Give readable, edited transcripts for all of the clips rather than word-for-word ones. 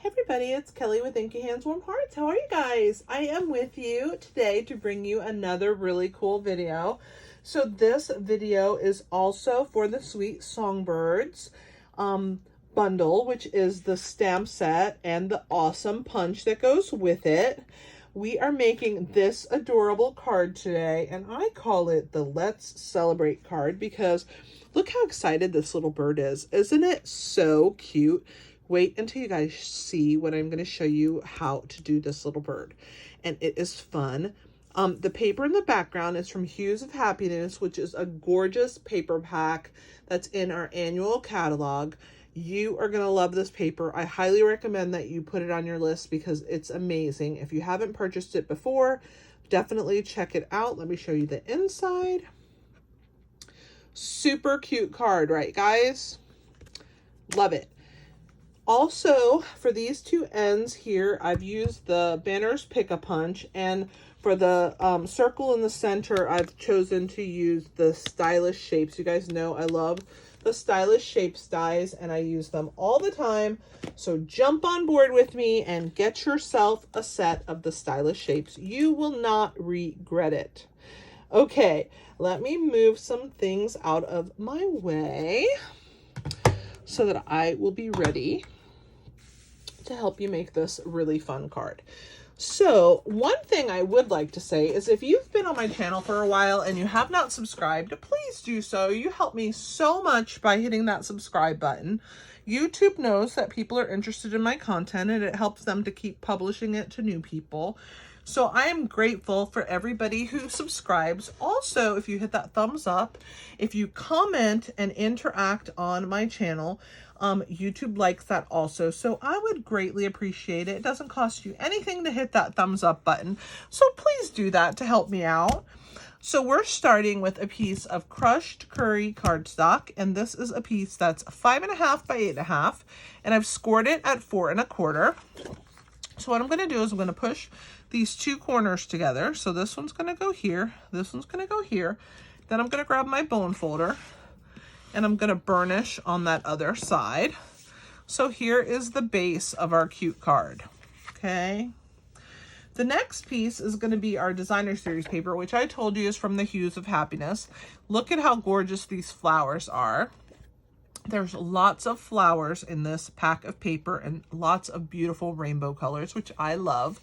Hey everybody, it's Kelly with Inky Hands Warm Hearts. How are you guys? I am with you today to bring you another really cool video. So this video is also for the Sweet Songbirds bundle, which is the stamp set and the awesome punch that goes with it. We are making this adorable card today, and I call it the Let's Celebrate card because look how excited this little bird is. Isn't it so cute? Wait until you guys see what I'm going to show you how to do this little bird. And it is fun. The paper in the background is from Hues of Happiness, which is a gorgeous paper pack that's in our annual catalog. You are going to love this paper. I highly recommend that you put it on your list because it's amazing. If you haven't purchased it before, definitely check it out. Let me show you the inside. Super cute card, right, guys? Love it. Also, for these two ends here, I've used the Banners Pick-a-Punch, and for the circle in the center, I've chosen to use the Stylish Shapes. You guys know I love the Stylish Shapes dies, and I use them all the time. So jump on board with me and get yourself a set of the Stylish Shapes. You will not regret it. Okay, let me move some things out of my way so that I will be ready to help you make this really fun card. So one thing I would like to say is if you've been on my channel for a while and you have not subscribed, please do so. You help me so much by hitting that subscribe button. YouTube knows that people are interested in my content and it helps them to keep publishing it to new people. So I am grateful for everybody who subscribes. Also, if you hit that thumbs up, if you comment and interact on my channel, YouTube likes that also. So I would greatly appreciate it. It doesn't cost you anything to hit that thumbs up button. So please do that to help me out. So we're starting with a piece of crushed curry cardstock, and this is a piece that's 5.5 by 8.5, and I've scored it at 4 1/4. So what I'm going to do is I'm going to push these two corners together. So this one's going to go here. This one's going to go here. Then I'm going to grab my bone folder and I'm going to burnish on that other side. So here is the base of our cute card. Okay. The next piece is going to be our designer series paper, which I told you is from the Hues of Happiness. Look at how gorgeous these flowers are. There's lots of flowers in this pack of paper and lots of beautiful rainbow colors, which I love.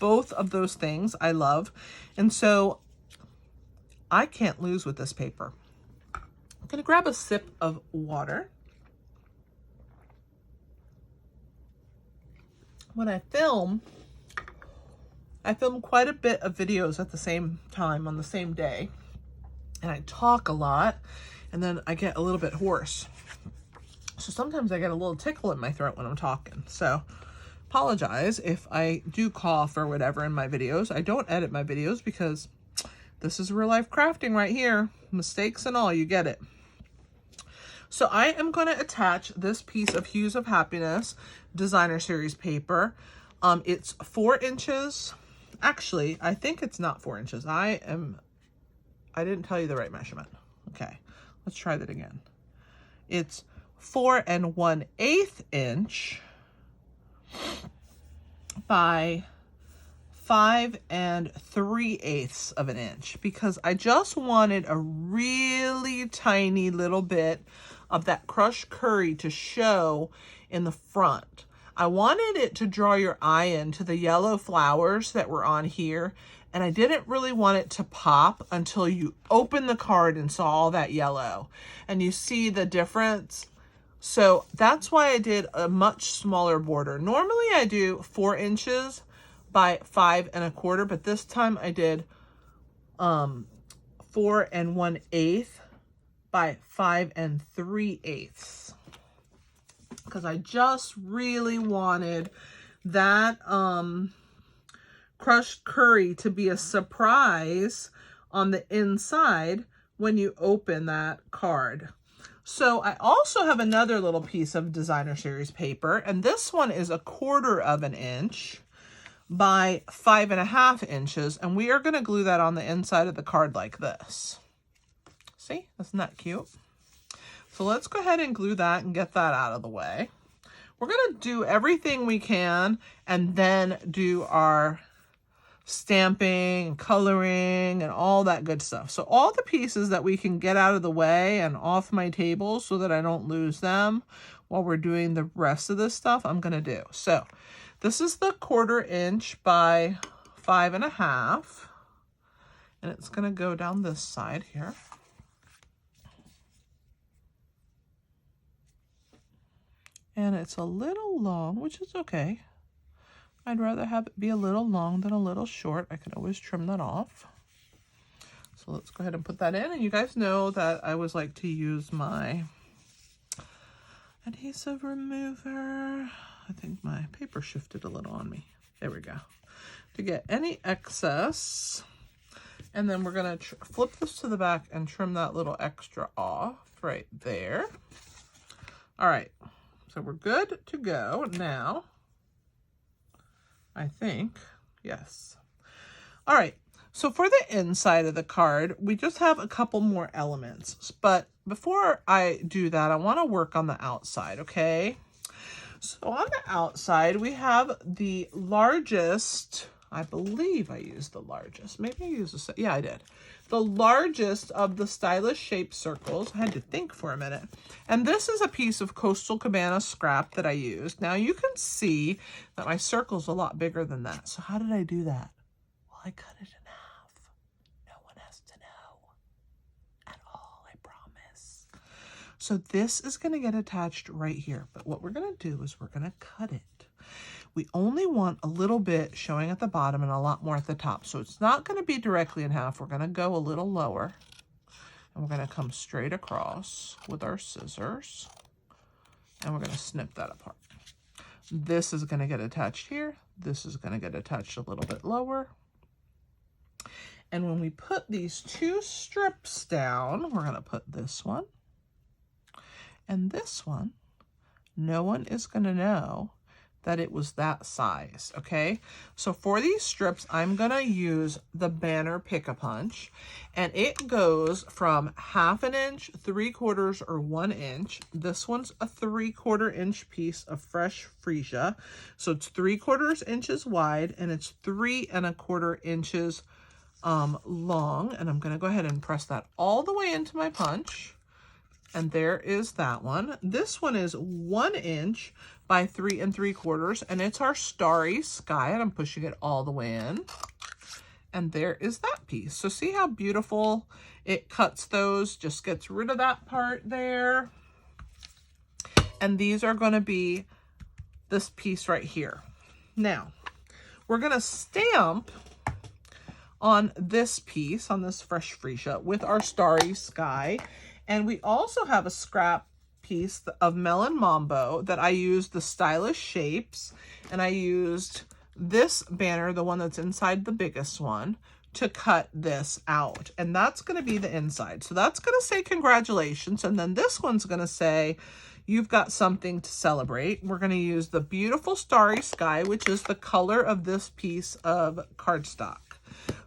Both of those things I love. And so I can't lose with this paper. I'm going to grab a sip of water. When I film quite a bit of videos at the same time on the same day. And I talk a lot and then I get a little bit hoarse. So sometimes I get a little tickle in my throat when I'm talking. So apologize if I do cough or whatever in my videos. I don't edit my videos because this is real life crafting right here. Mistakes and all, you get it. So I am going to attach this piece of Hues of Happiness designer series paper. It's 4 inches. Actually, I think it's not 4 inches. I didn't tell you the right measurement. Okay, let's try that again. It's 4 1/8 inch by 5 3/8 of an inch because I just wanted a really tiny little bit of that crushed curry to show in the front. I wanted it to draw your eye into the yellow flowers that were on here, and I didn't really want it to pop until you open the card and saw all that yellow and you see the difference. So that's why I did a much smaller border. Normally I do 4 inches by 5 1/4, but this time I did 4 1/8 by 5 3/8 because I just really wanted that crushed curry to be a surprise on the inside when you open that card. So I also have another little piece of designer series paper, and this one is 1/4 inch by 5.5 inches, and we are going to glue that on the inside of the card like this. See, isn't that cute? So let's go ahead and glue that and get that out of the way. we're gonna do everything we can and then do our stamping, coloring, and all that good stuff. So all the pieces that we can get out of the way and off my table so that I don't lose them while we're doing the rest of this stuff, I'm gonna do. So this is the 1/4 inch by 5.5, and it's gonna go down this side here. And it's a little long, which is okay. I'd rather have it be a little long than a little short. I can always trim that off. So let's go ahead and put that in. And you guys know that I always like to use my adhesive remover. I think my paper shifted a little on me. There we go. To get any excess. And then we're going to flip this to the back and trim that little extra off right there. All right. So we're good to go now. I think, yes. All right, so for the inside of the card, we just have a couple more elements. But before I do that, I want to work on the outside, okay? So on the outside, we have the largest, I believe I used the largest. Maybe I used a, yeah, I did. The largest of the stylish shaped circles. I had to think for a minute. And this is a piece of Coastal Cabana scrap that I used. Now you can see that my circle's a lot bigger than that. So how did I do that? Well, I cut it in half. No one has to know at all, I promise. So this is going to get attached right here. But what we're going to do is we're going to cut it. We only want a little bit showing at the bottom and a lot more at the top. So it's not going to be directly in half. We're going to go a little lower. And we're going to come straight across with our scissors. And we're going to snip that apart. This is going to get attached here. This is going to get attached a little bit lower. And when we put these two strips down, we're going to put this one and this one. No one is going to know that it was that size, okay? So for these strips, I'm gonna use the Banner Pick-a-Punch, and it goes from 1/2 inch, 3/4, or 1 inch. This one's a 3/4 inch piece of fresh freesia. So it's 3/4 inches wide, and it's 3¼ inches long. And I'm gonna go ahead and press that all the way into my punch. And there is that one. This one is 1 inch by 3 3/4, and it's our Starry Sky, and I'm pushing it all the way in. And there is that piece. So see how beautiful it cuts those, just gets rid of that part there. And these are gonna be this piece right here. Now, we're gonna stamp on this piece, on this fresh freesia, with our Starry Sky. And we also have a scrap piece of Melon Mambo that I used the stylish shapes, and I used this banner, the one that's inside the biggest one, to cut this out. And that's going to be the inside. So that's going to say congratulations. And then this one's going to say you've got something to celebrate. We're going to use the beautiful Starry Sky, which is the color of this piece of cardstock.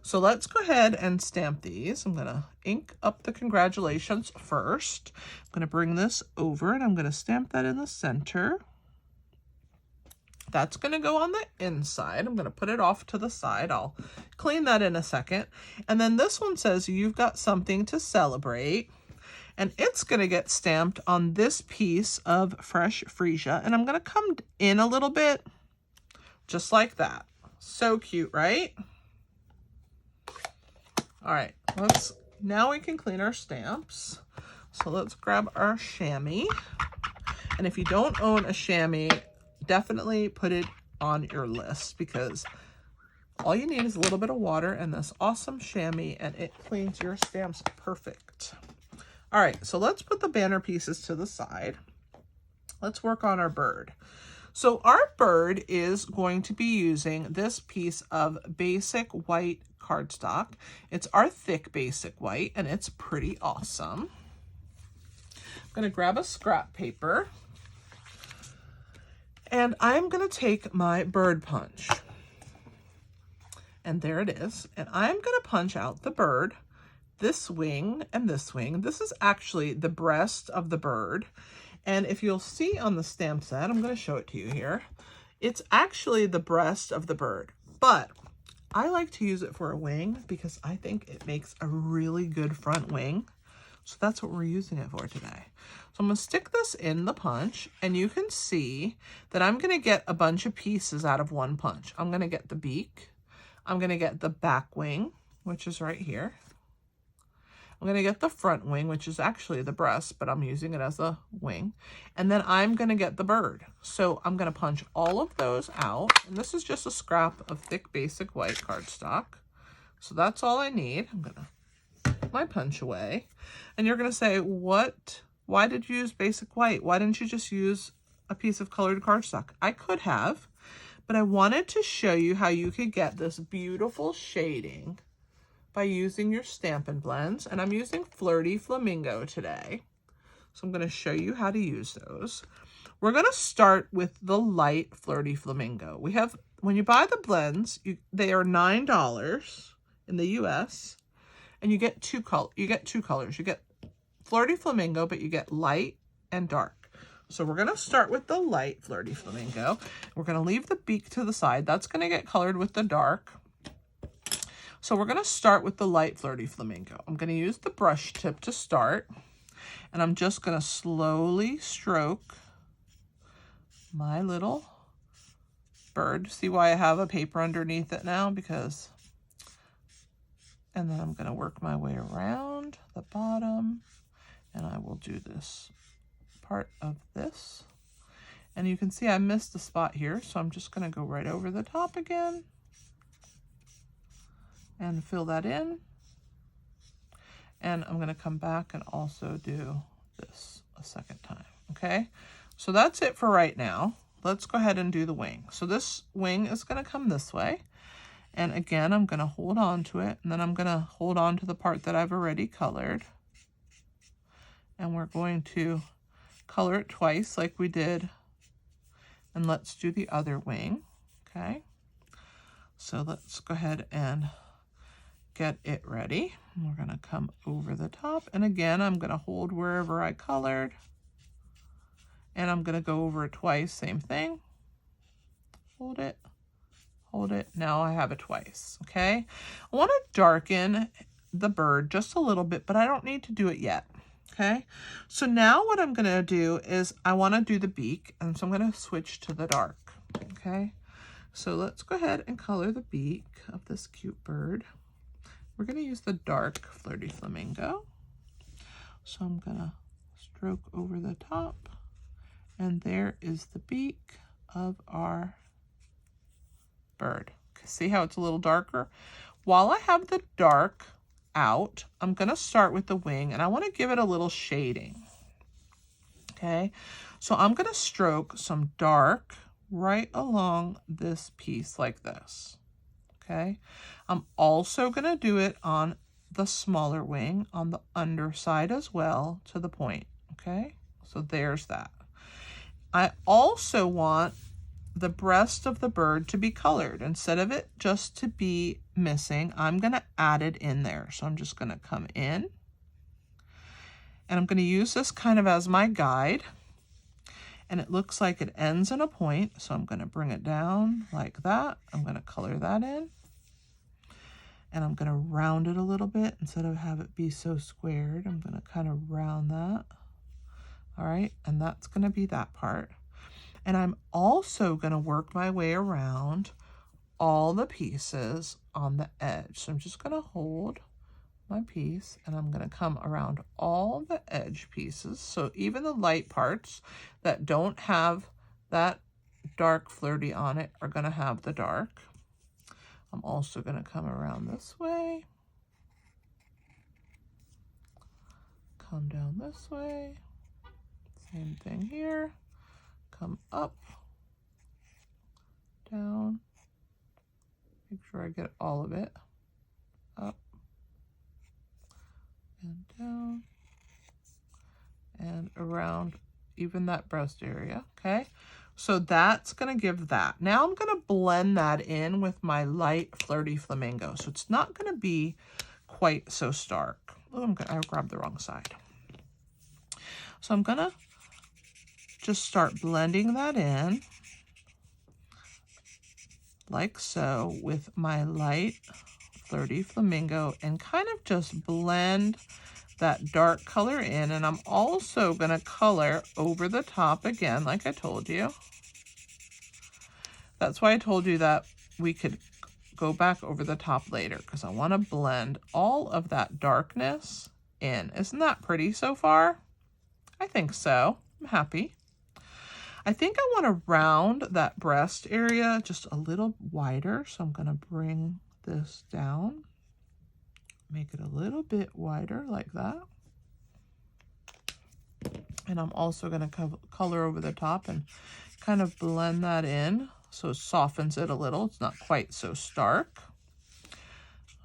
So let's go ahead and stamp these. I'm going to ink up the congratulations first. I'm going to bring this over and I'm going to stamp that in the center. That's going to go on the inside. I'm going to put it off to the side. I'll clean that in a second. And then this one says you've got something to celebrate. And it's going to get stamped on this piece of fresh freesia. And I'm going to come in a little bit, just like that. So cute, right? All right, now we can clean our stamps. So let's grab our chamois. And if you don't own a chamois, definitely put it on your list, because all you need is a little bit of water and this awesome chamois, and it cleans your stamps perfect. All right, so let's put the banner pieces to the side. Let's work on our bird. So our bird is going to be using this piece of basic white cardstock. It's our thick basic white, and it's pretty awesome. I'm going to grab a scrap paper, and I'm going to take my bird punch. And there it is. And I'm going to punch out the bird, this wing and this wing. This is actually the breast of the bird. And if you'll see on the stamp set, I'm going to show it to you here. It's actually the breast of the bird, but I like to use it for a wing because I think it makes a really good front wing. So that's what we're using it for today. So I'm going to stick this in the punch, and you can see that I'm going to get a bunch of pieces out of one punch. I'm going to get the beak. I'm going to get the back wing, which is right here. I'm going to get the front wing, which is actually the breast, but I'm using it as a wing. And then I'm going to get the bird. So I'm going to punch all of those out. And this is just a scrap of thick basic white cardstock. So that's all I need. I'm going to put my punch away. And you're going to say, why did you use basic white? Why didn't you just use a piece of colored cardstock? I could have, but I wanted to show you how you could get this beautiful shading by using your Stampin' Blends, and I'm using Flirty Flamingo today. So I'm going to show you how to use those. We're going to start with the light Flirty Flamingo. We have, when you buy the blends, they are $9 in the US, and you get two colors. You get Flirty Flamingo, but you get light and dark. So we're going to start with the light Flirty Flamingo. We're going to leave the beak to the side. That's going to get colored with the dark. So we're going to start with the light Flirty Flamingo. I'm going to use the brush tip to start, and I'm just going to slowly stroke my little bird. See why I have a paper underneath it now? And then I'm going to work my way around the bottom, and I will do this part of this. And you can see I missed a spot here, so I'm just going to go right over the top again and fill that in. And I'm going to come back and also do this a second time. Okay, so that's it for right now. Let's go ahead and do the wing. So this wing is going to come this way. And again, I'm going to hold on to it, and then I'm going to hold on to the part that I've already colored. And we're going to color it twice like we did. And let's do the other wing. Okay, so let's go ahead and get it ready. We're going to come over the top, and again I'm going to hold wherever I colored, and I'm going to go over it twice, same thing, hold it, now I have it twice. Okay, I want to darken the bird just a little bit, but I don't need to do it yet. Okay, so now what I'm going to do is I want to do the beak, and so I'm going to switch to the dark. Okay, so let's go ahead and color the beak of this cute bird. We're going to use the dark Flirty Flamingo. So I'm going to stroke over the top, and there is the beak of our bird. See how it's a little darker? While I have the dark out, I'm going to start with the wing, and I want to give it a little shading. Okay, so I'm going to stroke some dark right along this piece like this. Okay, I'm also going to do it on the smaller wing on the underside as well to the point. Okay, so there's that. I also want the breast of the bird to be colored. Instead of it just to be missing, I'm going to add it in there. So I'm just going to come in, and I'm going to use this kind of as my guide. And it looks like it ends in a point, so I'm going to bring it down like that. I'm going to color that in. And I'm going to round it a little bit instead of have it be so squared. I'm going to kind of round that. All right, and that's going to be that part. And I'm also going to work my way around all the pieces on the edge. So I'm just going to hold my piece, and I'm going to come around all the edge pieces. So even the light parts that don't have that dark flirty on it are going to have the dark. I'm also going to come around this way, come down this way, same thing here, come up, down, make sure I get all of it, up and down, and around even that breast area. Okay, so that's going to give that. Now I'm going to blend that in with my light Flirty Flamingo, so it's not going to be quite so stark. Oh, I grabbed the wrong side. So I'm going to just start blending that in like so with my light Flirty Flamingo and kind of just blend that dark color in. And I'm also going to color over the top again, like I told you. That's why I told you that we could go back over the top later, because I want to blend all of that darkness in. Isn't that pretty so far? I think so. I'm happy. I think I want to round that breast area just a little wider. So I'm going to bring this down, make it a little bit wider like that. And I'm also going to color over the top and kind of blend that in so it softens it a little. It's not quite so stark.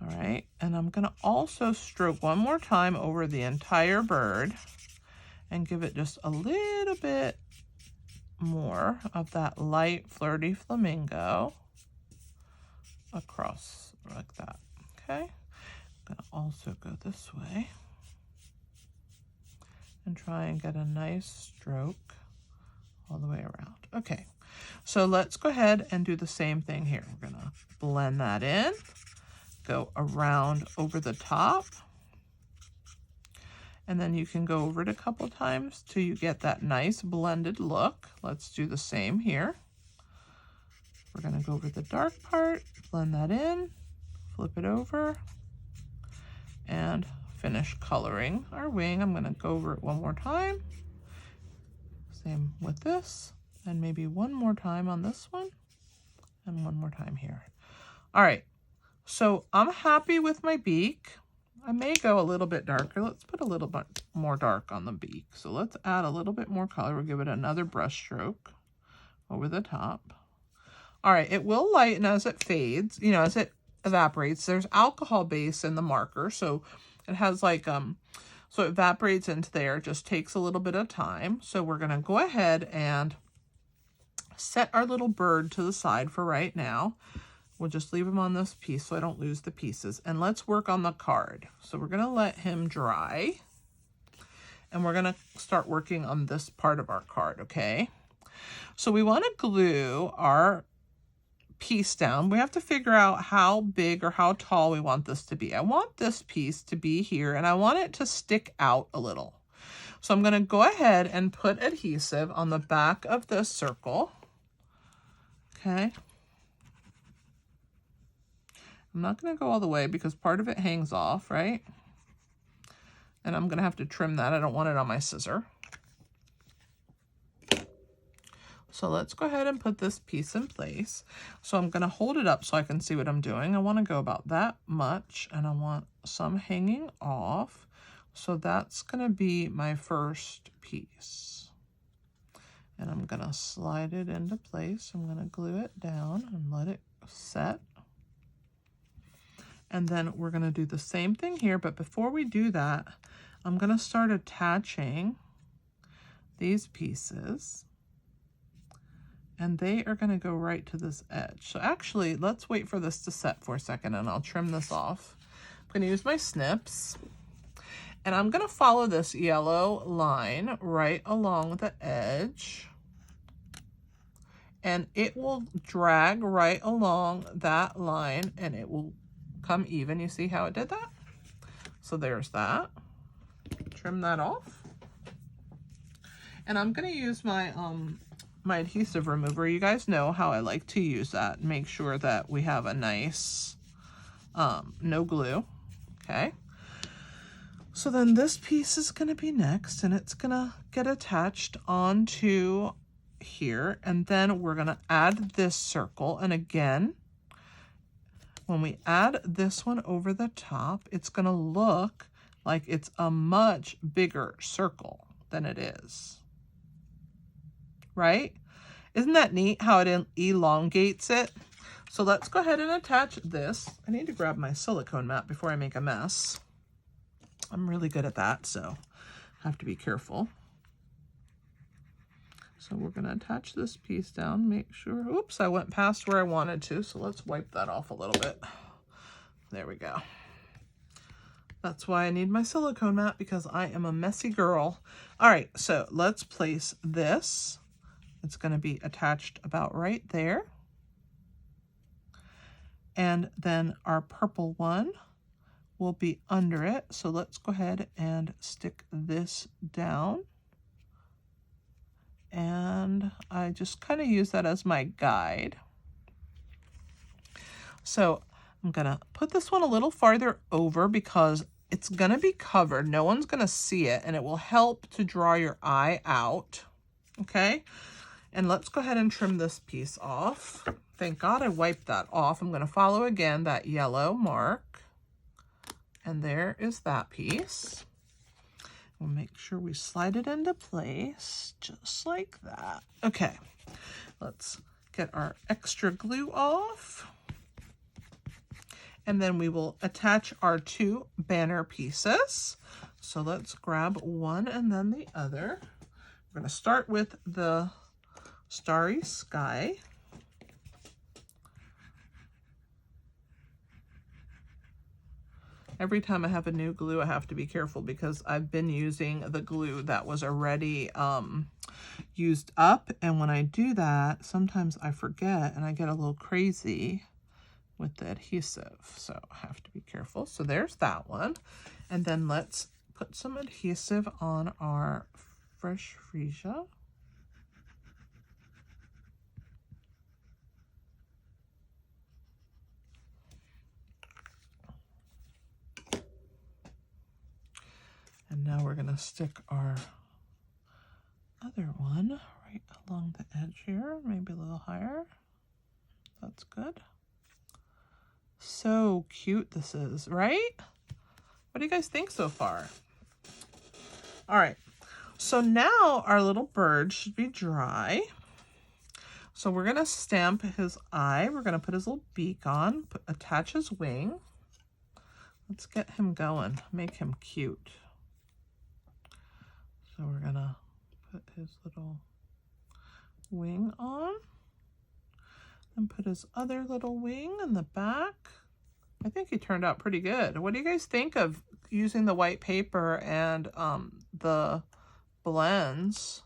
All right, and I'm going to also stroke one more time over the entire bird and give it just a little bit more of that light Flirty Flamingo across like that. Okay, I'm going to also go this way and try and get a nice stroke all the way around. Okay, so let's go ahead and do the same thing here. We're going to blend that in, go around over the top, and then you can go over it a couple times till you get that nice blended look. Let's do the same here. We're going to go over the dark part, blend that in, flip it over, and finish coloring our wing. I'm going to go over it one more time. Same with this, and maybe one more time on this one, and one more time here. All right, so I'm happy with my beak. I may go a little bit darker. Let's put a little bit more dark on the beak. So let's add a little bit more color. We'll give it another brush stroke over the top. All right, it will lighten as it fades, you know, as it evaporates. There's alcohol base in the marker, so it has like, so it evaporates into there. It just takes a little bit of time. So we're gonna go ahead and set our little bird to the side for right now. We'll just leave him on this piece so I don't lose the pieces. And let's work on the card. So we're gonna let him dry. And we're gonna start working on this part of our card, okay? So we wanna glue our piece down. We have to figure out how big or how tall we want this to be. I want this piece to be here and I want it to stick out a little. So I'm gonna go ahead and put adhesive on the back of this circle, okay? I'm not going to go all the way because part of it hangs off, right? And I'm going to have to trim that. I don't want it on my scissor. So let's go ahead and put this piece in place. So I'm going to hold it up so I can see what I'm doing. I want to go about that much, and I want some hanging off. So that's going to be my first piece. And I'm going to slide it into place. I'm going to glue it down and let it set. And then we're going to do the same thing here, but before we do that, I'm going to start attaching these pieces, and they are going to go right to this edge. So actually, let's wait for this to set for a second, and I'll trim this off. I'm going to use my snips, and I'm going to follow this yellow line right along the edge, and it will drag right along that line, and it will come even. You see how it did that? So there's that. Trim that off. And I'm going to use my my adhesive remover. You guys know how I like to use that. Make sure that we have a nice no glue. Okay. So then this piece is going to be next, and it's going to get attached onto here, and then we're going to add this circle. And again, when we add this one over the top, it's going to look like it's a much bigger circle than it is, right? Isn't that neat how it elongates it? So let's go ahead and attach this. I need to grab my silicone mat before I make a mess. I'm really good at that, so I have to be careful. So we're going to attach this piece down, make sure, oops, I went past where I wanted to, so let's wipe that off a little bit. There we go. That's why I need my silicone mat, because I am a messy girl. All right, so let's place this. It's going to be attached about right there. And then our purple one will be under it. So let's go ahead and stick this down. And I just kind of use that as my guide. So I'm gonna put this one a little farther over because it's gonna be covered. No one's gonna see it, and it will help to draw your eye out, okay? And let's go ahead and trim this piece off. Thank God I wiped that off. I'm gonna follow again that yellow mark. And there is that piece. We'll make sure we slide it into place, just like that. Okay, let's get our extra glue off. And then we will attach our two banner pieces. So let's grab one and then the other. We're going to start with the Starry Sky. Every time I have a new glue, I have to be careful because I've been using the glue that was already used up. And when I do that, sometimes I forget and I get a little crazy with the adhesive. So I have to be careful. So there's that one. And then let's put some adhesive on our fresh freesia. And now we're going to stick our other one right along the edge here, maybe a little higher. That's good. So cute this is, right? What do you guys think so far? All right, so now our little bird should be dry. So we're going to stamp his eye. We're going to put his little beak on, attach his wing. Let's get him going, make him cute. So we're gonna put his little wing on and put his other little wing in the back. I think he turned out pretty good. What do you guys think of using the white paper and the blends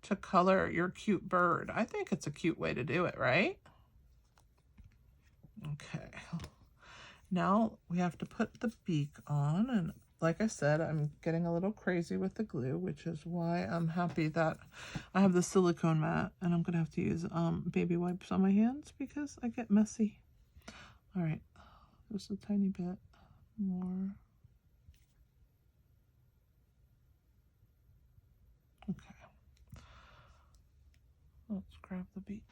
to color your cute bird? I think it's a cute way to do it, right? Okay. Now we have to put the beak on, and like I said, I'm getting a little crazy with the glue, which is why I'm happy that I have the silicone mat, and I'm going to have to use baby wipes on my hands because I get messy. All right, just a tiny bit more. Okay, let's grab the beak.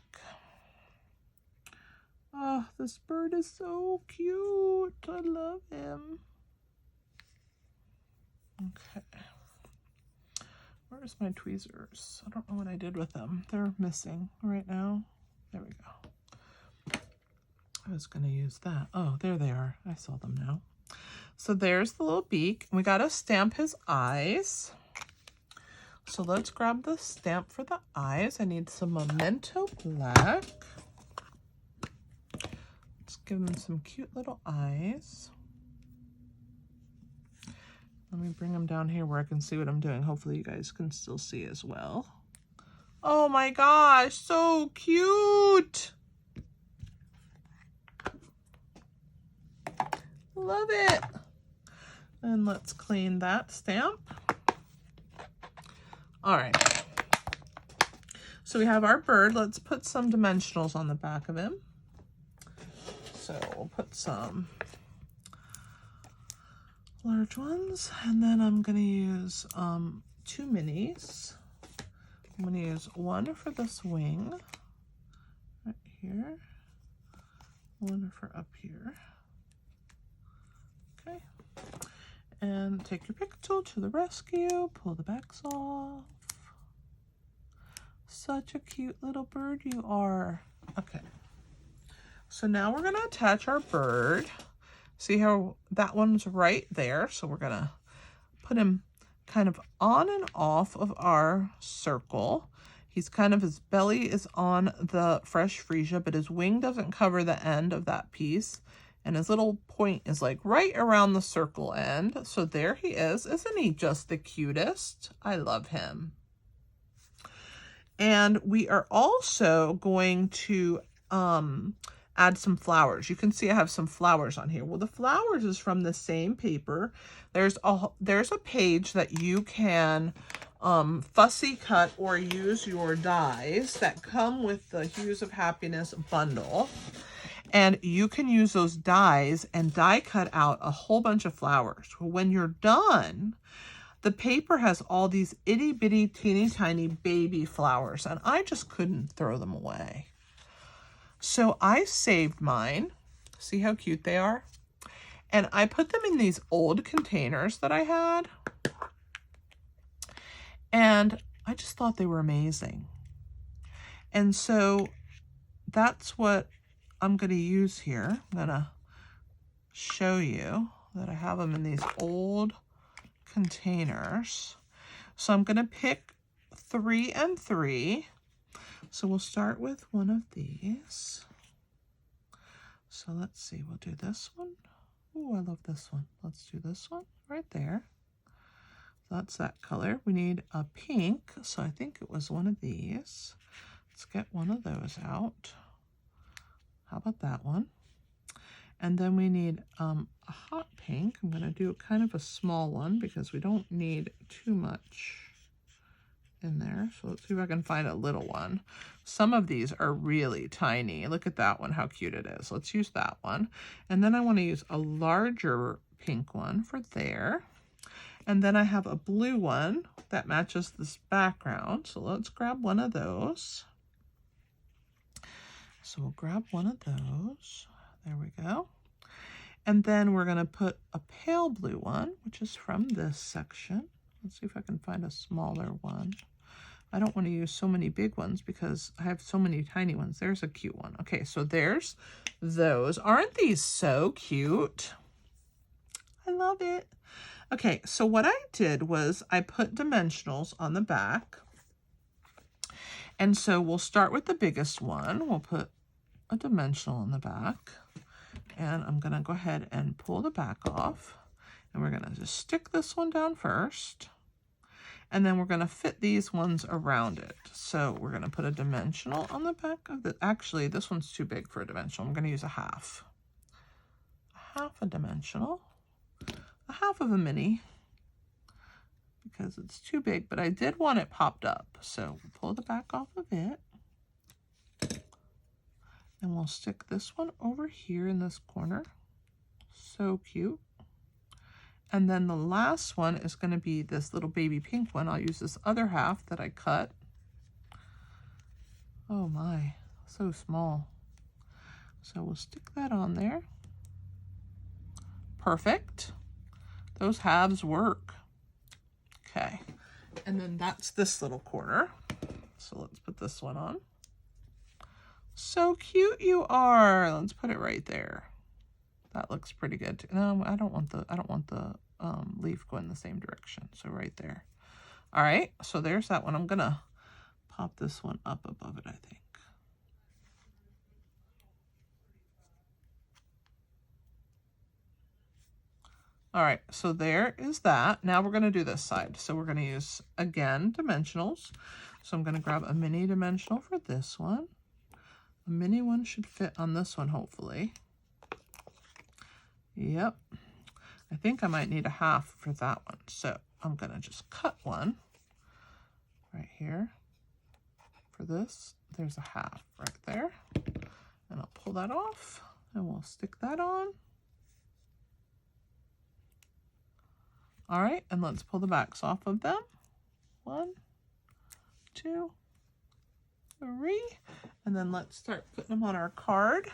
Oh, this bird is so cute. I love him. Okay, where's my tweezers? I don't know what I did with them. They're missing right now. There we go. I was going to use that. Oh, there they are. I saw them now. So there's the little beak. We got to stamp his eyes. So let's grab the stamp for the eyes. I need some Memento Black. Let's give him some cute little eyes. Let me bring them down here where I can see what I'm doing. Hopefully you guys can still see as well. Oh my gosh, so cute. Love it. And let's clean that stamp. All right. So we have our bird. Let's put some dimensionals on the back of him. So we'll put some large ones, and then I'm going to use 2 minis. I'm going to use one for this wing right here, one for up here. Okay, and take your pick tool to the rescue, pull the backs off. Such a cute little bird you are. Okay, so now we're going to attach our bird. See how that one's right there? So we're going to put him kind of on and off of our circle. He's kind of, his belly is on the fresh freesia, but his wing doesn't cover the end of that piece. And his little point is like right around the circle end. So there he is. Isn't he just the cutest? I love him. And we are also going to add some flowers. You can see I have some flowers on here. Well, the flowers is from the same paper. There's a page that you can fussy cut or use your dies that come with the Hues of Happiness bundle. And you can use those dies and die cut out a whole bunch of flowers. When you're done, the paper has all these itty bitty teeny tiny baby flowers, and I just couldn't throw them away. So I saved mine. See how cute they are? And I put them in these old containers that I had. And I just thought they were amazing. And so that's what I'm going to use here. I'm going to show you that I have them in these old containers. So I'm going to pick 3 and 3. So we'll start with one of these. So let's see, we'll do this one. Oh, I love this one. Let's do this one right there. That's that color. We need a pink, so I think it was one of these. Let's get one of those out. How about that one? And then we need a hot pink. I'm going to do kind of a small one because we don't need too much in there. So let's see if I can find a little one. Some of these are really tiny. Look at that one, how cute it is. Let's use that one. And then I want to use a larger pink one for there. And then I have a blue one that matches this background. So let's grab one of those. So we'll grab one of those. There we go. And then we're going to put a pale blue one, which is from this section. Let's see if I can find a smaller one. I don't want to use so many big ones because I have so many tiny ones. There's a cute one. Okay, so there's those. Aren't these so cute? I love it. Okay, so what I did was I put dimensionals on the back. And so we'll start with the biggest one. We'll put a dimensional on the back. And I'm going to go ahead and pull the back off. And we're going to just stick this one down first. And then we're going to fit these ones around it. So we're going to put a dimensional on the back of the... Actually, this one's too big for a dimensional. I'm going to use a half. A dimensional. A half of a mini. Because it's too big, but I did want it popped up. So we'll pull the back off of it. And we'll stick this one over here in this corner. So cute. And then the last one is going to be this little baby pink one. I'll use this other half that I cut. Oh my, so small. So we'll stick that on there. Perfect. Those halves work. Okay. And then that's this little corner. So let's put this one on. So cute you are. Let's put it right there. That looks pretty good too. No, I don't want the leaf going the same direction. So right there. All right, so there's that one. I'm gonna pop this one up above it, I think. All right, so there is that. Now we're gonna do this side. So we're gonna use, again, dimensionals. So I'm gonna grab a mini dimensional for this one. A mini one should fit on this one, hopefully. Yep. I think I might need a half for that one. So I'm going to just cut one right here. For this, there's a half right there. And I'll pull that off and we'll stick that on. All right, and let's pull the backs off of them. 1, 2, 3. And then let's start putting them on our card.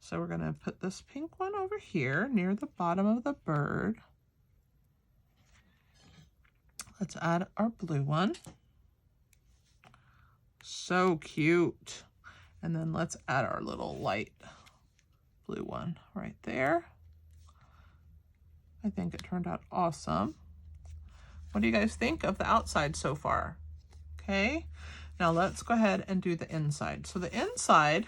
So we're going to put this pink one over here near the bottom of the bird. Let's add our blue one. So cute. And then let's add our little light blue one right there. I think it turned out awesome. What do you guys think of the outside so far? Okay, now let's go ahead and do the inside. So the inside,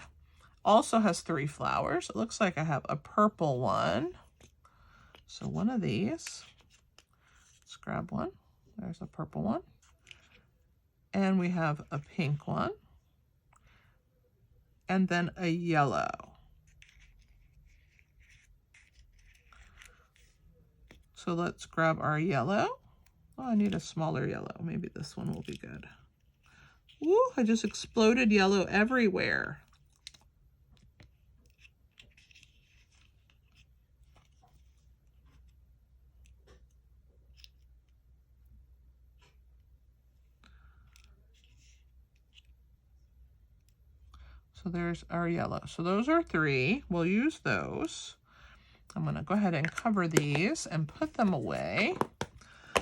Also has 3 flowers. It looks like I have a purple one. So one of these. Let's grab one. There's a purple one. And we have a pink one. And then a yellow. So let's grab our yellow. Oh, I need a smaller yellow. Maybe this one will be good. Ooh, I just exploded yellow everywhere. So there's our yellow. So those are 3. We'll use those. I'm going to go ahead and cover these and put them away.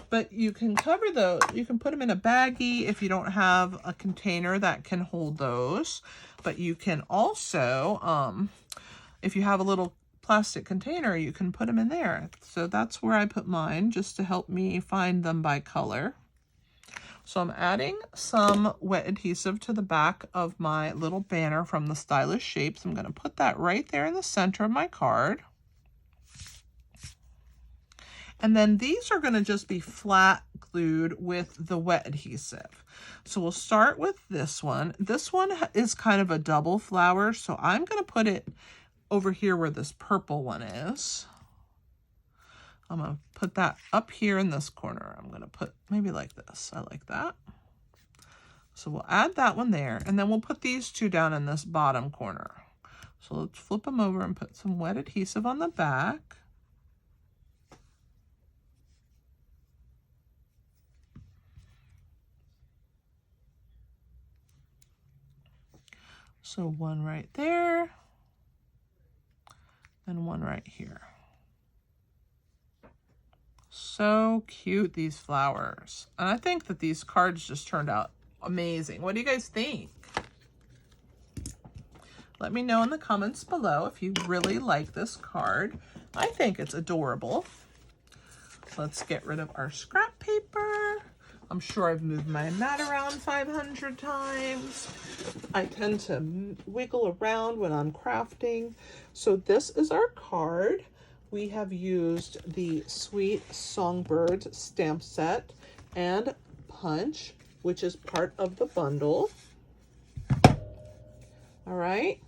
But you can cover those. You can put them in a baggie if you don't have a container that can hold those. But you can also, if you have a little plastic container, you can put them in there. So that's where I put mine, just to help me find them by color. So I'm adding some wet adhesive to the back of my little banner from the Stylish Shapes. I'm going to put that right there in the center of my card. And then these are going to just be flat glued with the wet adhesive. So we'll start with this one. This one is kind of a double flower, so I'm going to put it over here where this purple one is. I'm going to put that up here in this corner. I'm going to put maybe like this. I like that. So we'll add that one there, and then we'll put these 2 down in this bottom corner. So let's flip them over and put some wet adhesive on the back. So one right there, and one right here. So cute, these flowers. And I think that these cards just turned out amazing. What do you guys think? Let me know in the comments below if you really like this card. I think it's adorable. Let's get rid of our scrap paper. I'm sure I've moved my mat around 500 times. I tend to wiggle around when I'm crafting. So this is our card. We have used the Sweet Songbirds stamp set and punch, which is part of the bundle. All right.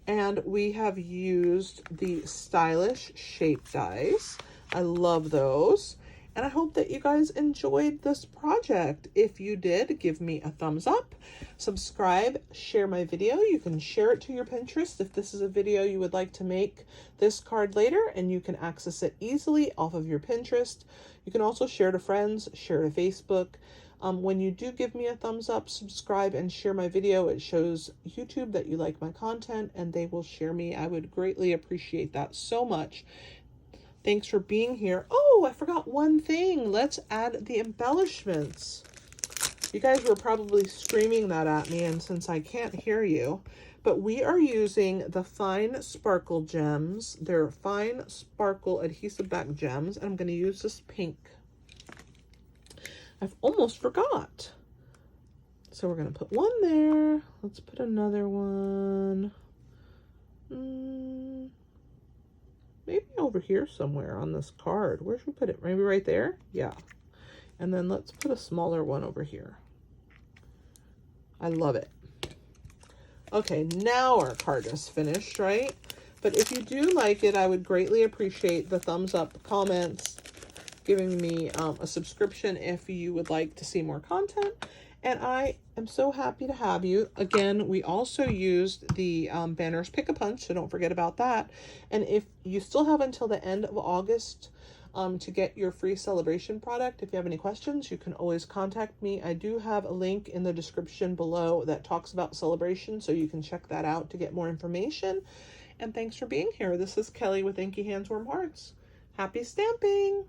And we have used the Stylish Shape dies. I love those. And I hope that you guys enjoyed this project. If you did, give me a thumbs up, subscribe, share my video. You can share it to your Pinterest if this is a video you would like to make this card later, and you can access it easily off of your Pinterest. You can also share to friends, share to Facebook. When you do give me a thumbs up, subscribe, and share my video, it shows YouTube that you like my content, and they will share me. I would greatly appreciate that so much. Thanks for being here. Oh, I forgot one thing. Let's add the embellishments. You guys were probably screaming that at me, and since I can't hear you, but we are using the Fine Sparkle gems. They're Fine Sparkle adhesive back gems, and I'm going to use this pink. I've almost forgot. So we're going to put one there. Let's put another one. Maybe over here somewhere on this card. Where should we put it? Maybe right there? Yeah. And then let's put a smaller one over here. I love it. Okay, now our card is finished, right? But if you do like it, I would greatly appreciate the thumbs up, comments, giving me a subscription if you would like to see more content. And I am so happy to have you. Again, we also used the banners Pick-a-Punch, so don't forget about that. And if you still have until the end of August to get your free celebration product, if you have any questions, you can always contact me. I do have a link in the description below that talks about celebration, so you can check that out to get more information. And thanks for being here. This is Kelly with Inky Hands Warm Hearts. Happy stamping!